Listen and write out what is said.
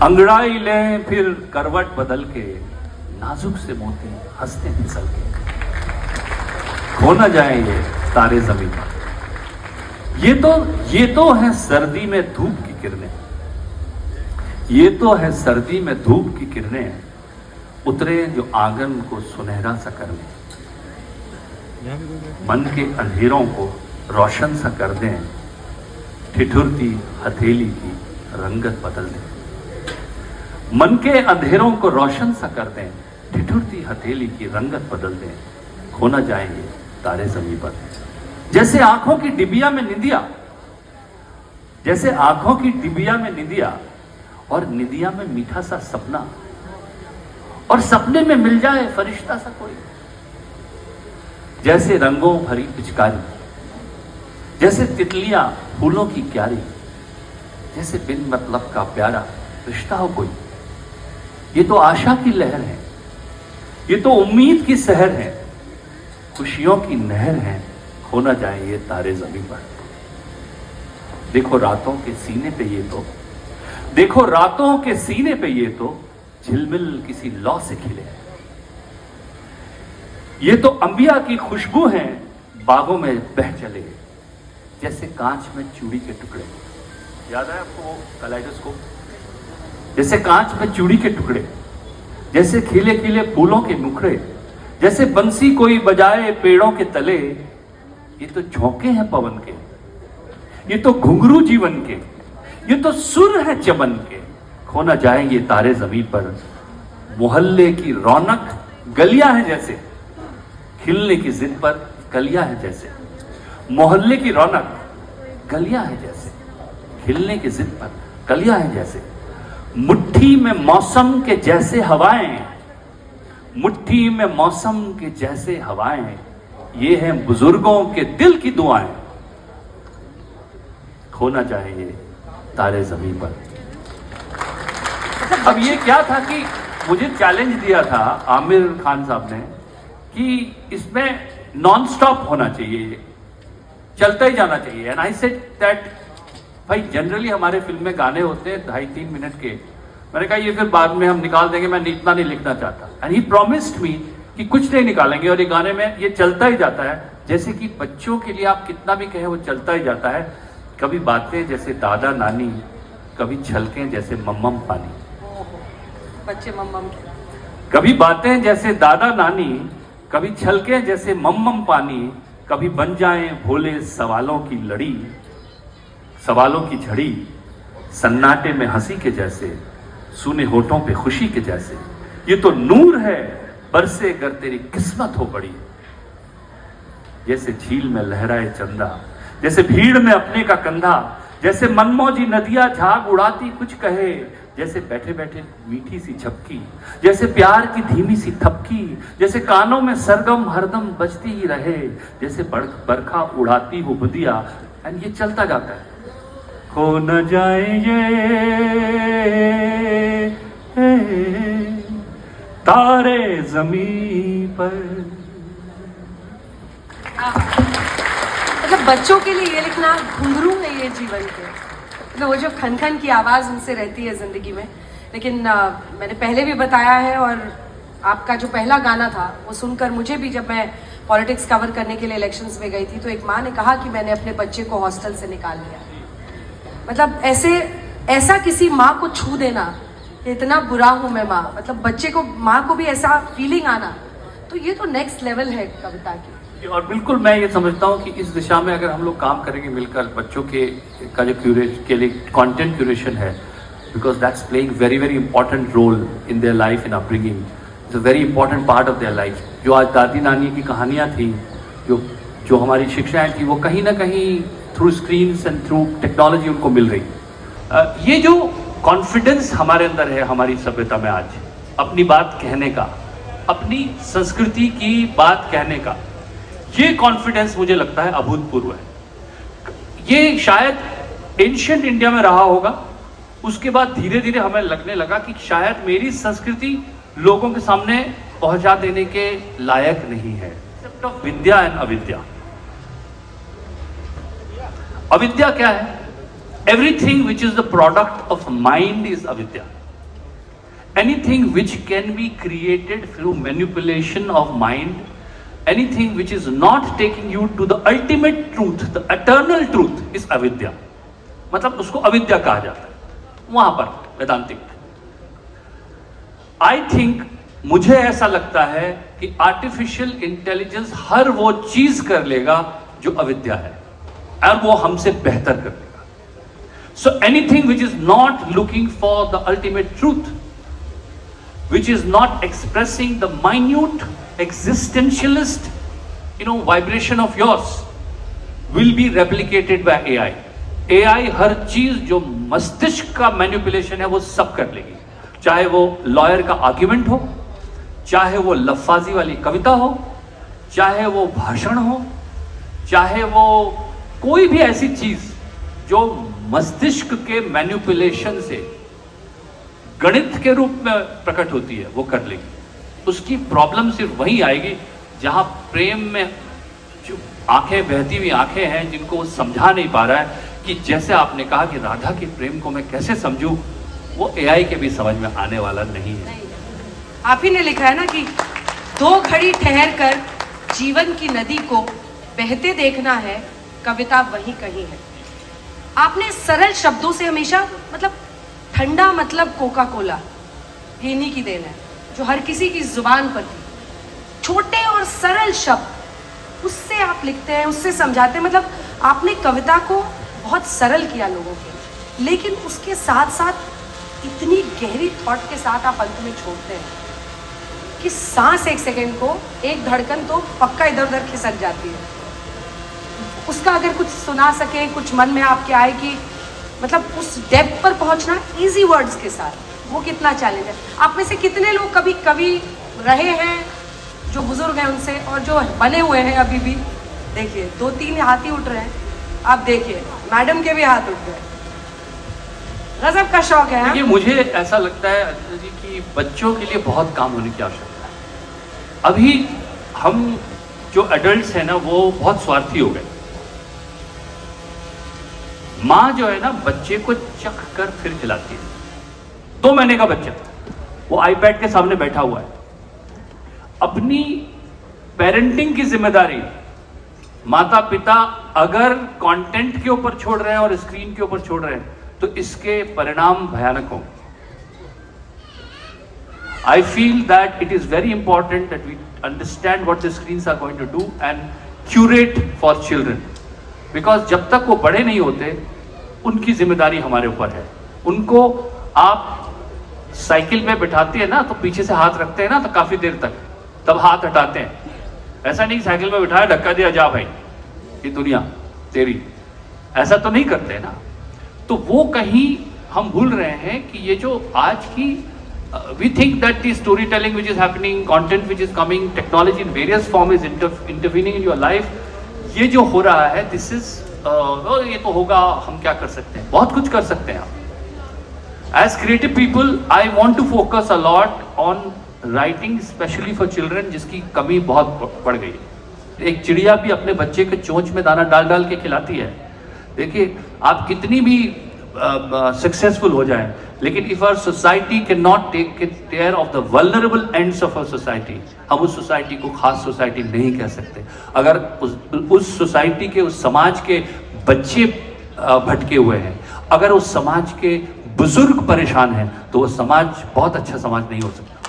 अंगड़ाई लें फिर करवट बदल के, नाजुक से मोती हंसते फिसल के, खो न जाए ये तारे जमीन पर। ये तो है सर्दी में धूप की किरणें, ये तो है सर्दी में धूप की किरणें, उतरे जो आंगन को सुनहरा सा कर दें, मन के अंधेरों को रोशन सा कर दें, ठिठुरती हथेली की रंगत बदल दें। मन के अंधेरों को रोशन सा कर दें, ठिठुरती हथेली की रंगत बदल दें, खो न जाएंगे तारे ज़मीं पर। जैसे आंखों की डिबिया में निंदिया, जैसे आंखों की डिबिया में निंदिया, और निंदिया में मीठा सा सपना, और सपने में मिल जाए फरिश्ता सा कोई। जैसे रंगों भरी पिचकारी, जैसे तितलियां फूलों की क्यारी, जैसे बिन मतलब का प्यारा रिश्ता हो कोई। ये तो आशा की लहर है, ये तो उम्मीद की सहर है, खुशियों की नहर है, खो न जाए ये तारे ज़मीं पर। देखो रातों के सीने पे ये तो, देखो रातों के सीने पे ये तो झिलमिल किसी लौ से खिले हैं। ये तो अंबिया की खुशबू है, बागों में बह चले जैसे कांच में चूड़ी के टुकड़े। याद है आपको कलाइडोस्कोप? जैसे कांच में चूड़ी के टुकड़े, जैसे खिले खिले फूलों के मुखड़े, जैसे बंसी कोई बजाए पेड़ों के तले। ये तो झोंके हैं पवन के, ये तो घुंघरू जीवन के, ये तो सुर है चमन के, खो न जाएंगे तारे ज़मीं पर। मोहल्ले की रौनक गलियां हैं जैसे, खिलने की जिद पर कलियां हैं जैसे। मोहल्ले की रौनक गलियां हैं जैसे, खिलने की जिद पर कलियां हैं जैसे। मुट्ठी में मौसम के जैसे हवाएं, मुट्ठी में मौसम के जैसे हवाएं, ये हैं बुजुर्गों के दिल की दुआएं, खो ना जाएंगे तारे ज़मीं पर। अब ये क्या था कि मुझे चैलेंज दिया था आमिर खान साहब ने कि इसमें नॉन स्टॉप होना चाहिए, चलता ही जाना चाहिए। एंड आई सेड दैट भाई जनरली हमारे फिल्म में गाने होते हैं 2.5-3 मिनट के। मैंने कहा ये फिर बाद में हम निकाल देंगे, मैं इतना नहीं लिखना चाहता। एंड ही प्रॉमिस्ड मी कि कुछ नहीं निकालेंगे और ये गाने में ये चलता ही जाता है। जैसे कि बच्चों के लिए आप कितना भी कहें वो चलता ही जाता है। कभी बातें जैसे दादा नानी, कभी छलकें जैसे मम्मम पानी। बच्चे मम्मम, कभी बातें जैसे दादा नानी, कभी छलकें जैसे मम्मम पानी, कभी बन जाएं भोले सवालों की लड़ी, सवालों की झड़ी, सन्नाटे में हंसी के जैसे, सूने होठों पे खुशी के जैसे। ये तो नूर है बरसे गर तेरी किस्मत हो बड़ी, जैसे झील में लहराए चंदा, जैसे भीड़ में अपने का कंधा, जैसे मनमौजी नदियां झाग उड़ाती कुछ कहे, जैसे बैठे बैठे मीठी सी झपकी, जैसे प्यार की धीमी सी थपकी, जैसे कानों में सरगम हरदम बजती ही रहे, जैसे बरखा उड़ाती हो बुदिया। एंड ये चलता जाता है, खो न जाए ये तारे ज़मीं पर। मतलब बच्चों के लिए ये लिखना घुंघरू है ये जीवन के, मतलब वो जो खन खन की आवाज़ उनसे रहती है ज़िंदगी में। लेकिन मैंने पहले भी बताया है, और आपका जो पहला गाना था वो सुनकर मुझे भी, जब मैं पॉलिटिक्स कवर करने के लिए इलेक्शंस में गई थी तो एक माँ ने कहा कि मैंने अपने बच्चे को हॉस्टल से निकाल लिया। मतलब ऐसा किसी माँ को छू देना कि इतना बुरा हूँ मैं माँ, मतलब बच्चे को, माँ को भी ऐसा फीलिंग आना, तो ये तो नेक्स्ट लेवल है कविता की। और बिल्कुल मैं ये समझता हूँ कि इस दिशा में अगर हम लोग काम करेंगे मिलकर, बच्चों के का जो के लिए कंटेंट क्यूरेशन है, because that's playing very very important role in their life, in upbringing, it's a very important part of their life. जो आज दादी नानी की कहानियाँ थी, जो हमारी शिक्षाएं थी, वो कहीं ना कहीं through screens and through technology उनको मिल रही। ये जो कॉन्फिडेंस हमारे अंदर है हमारी सभ्यता में आज, अपनी बात कहने का, अपनी संस्कृति की बात कहने का, ये कॉन्फिडेंस मुझे लगता है अभूतपूर्व है। ये शायद एंशिएंट इंडिया में रहा होगा, उसके बाद धीरे धीरे हमें लगने लगा कि शायद मेरी संस्कृति लोगों के सामने पहुंचा देने के लायक नहीं है। कॉन्सेप्ट ऑफ विद्या एंड अविद्या। अविद्या क्या है? Everything which is the product of mind is अविद्या। anything which can be created through manipulation of mind, anything which is not taking you to the ultimate truth, the eternal truth, is अविद्या. मतलब उसको अविद्या कहा जाता है वहां पर वेदांतिक. आई थिंक, मुझे ऐसा लगता है कि आर्टिफिशियल इंटेलिजेंस हर वो चीज कर लेगा जो अविद्या है, और वो हमसे बेहतर कर लेगा. So anything which is not looking for the ultimate truth, which is not expressing the minute existentialist vibration of yours, will be replicated by AI. AI हर चीज जो मस्तिष्क का मैनिपुलेशन है वो सब कर लेगी, चाहे वो लॉयर का आर्ग्यूमेंट हो, चाहे वो लफ्फाजी वाली कविता हो, चाहे वो भाषण हो, चाहे वो कोई भी ऐसी चीज जो मस्तिष्क के मैनिपुलेशन से गणित के रूप में प्रकट होती है, वो कर लेगी. उसकी प्रॉब्लम सिर्फ वही आएगी जहां प्रेम में जो आंखें, बहती हुई आंखें हैं, जिनको वो समझा नहीं पा रहा है कि जैसे आपने कहा कि राधा के प्रेम को मैं कैसे समझूं, वो एआई के भी समझ में आने वाला नहीं है. आप ही ने लिखा है ना कि 2 घड़ी ठहर कर जीवन की नदी को बहते देखना है, कविता वहीं कहीं है. आपने सरल शब्दों से हमेशा, मतलब ठंडा मतलब कोका कोला, ये इन्हीं की देन है जो हर किसी की जुबान पर थी. छोटे और सरल शब्द, उससे आप लिखते हैं, उससे समझाते हैं. मतलब आपने कविता को बहुत सरल किया लोगों के, लेकिन उसके साथ साथ इतनी गहरी थॉट के साथ आप अंत में छोड़ते हैं कि सांस एक सेकंड को, एक धड़कन तो पक्का इधर उधर खिसक जाती है. उसका अगर कुछ सुना सके, कुछ मन में आपके आए कि मतलब उस डेप्थ पर पहुंचना इजी वर्ड्स के साथ, वो कितना चैलेंज है. आप में से कितने लोग कभी कवि रहे हैं, जो बुजुर्ग हैं उनसे, और जो बने हुए हैं अभी भी? देखिए 2-3 हाथ ही उठ रहे हैं. आप देखिए मैडम के भी हाथ उठ गए. गजब का शौक है. देखिए मुझे ऐसा लगता है अंजना जी कि बच्चों के लिए बहुत काम होने की आवश्यकता है. अभी हम जो एडल्ट्स हैं ना, वो बहुत स्वार्थी हो गए. माँ जो है ना, बच्चे को चख कर फिर खिलाती है. 2 महीने का बच्चा, वो आईपैड के सामने बैठा हुआ है. अपनी पेरेंटिंग की जिम्मेदारी माता पिता अगर कंटेंट के ऊपर छोड़ रहे हैं और स्क्रीन के ऊपर छोड़ रहे हैं, तो इसके परिणाम भयानक होंगे. I feel that it is very important that we understand what the screens are going to do and curate for children. Because जब तक वो बड़े नहीं होते, उनकी जिम्मेदारी हमारे ऊपर है. उनको आप साइकिल में बिठाते हैं ना, तो पीछे से हाथ रखते हैं ना, तो काफी देर तक, तब हाथ हटाते हैं. ऐसा नहीं साइकिल में बिठाया, धक्का दिया, जा भाई ये दुनिया तेरी, ऐसा तो नहीं करते ना. तो वो कहीं हम भूल रहे हैं कि ये जो आज की we think that the storytelling which is happening, content which is coming, technology in various form is intervening in your life. ये जो हो रहा है, this is ये तो होगा, हम क्या कर सकते हैं? बहुत कुछ कर सकते हैं आप. As creative people, I want to focus a lot on writing, especially for children, जिसकी कमी बहुत बढ़ गई है. एक चिड़िया भी अपने बच्चे के चोंच में दाना डाल डाल के खिलाती है. देखिए आप कितनी भी सक्सेसफुल हो जाएं, लेकिन if our society can not take care of the vulnerable ends of our society, हम उस सोसाइटी को खास सोसाइटी नहीं कह सकते. अगर उस सोसाइटी के, उस समाज के बच्चे भटके हुए हैं, अगर उस समाज के बुजुर्ग परेशान हैं, तो वो समाज बहुत अच्छा समाज नहीं हो सकता.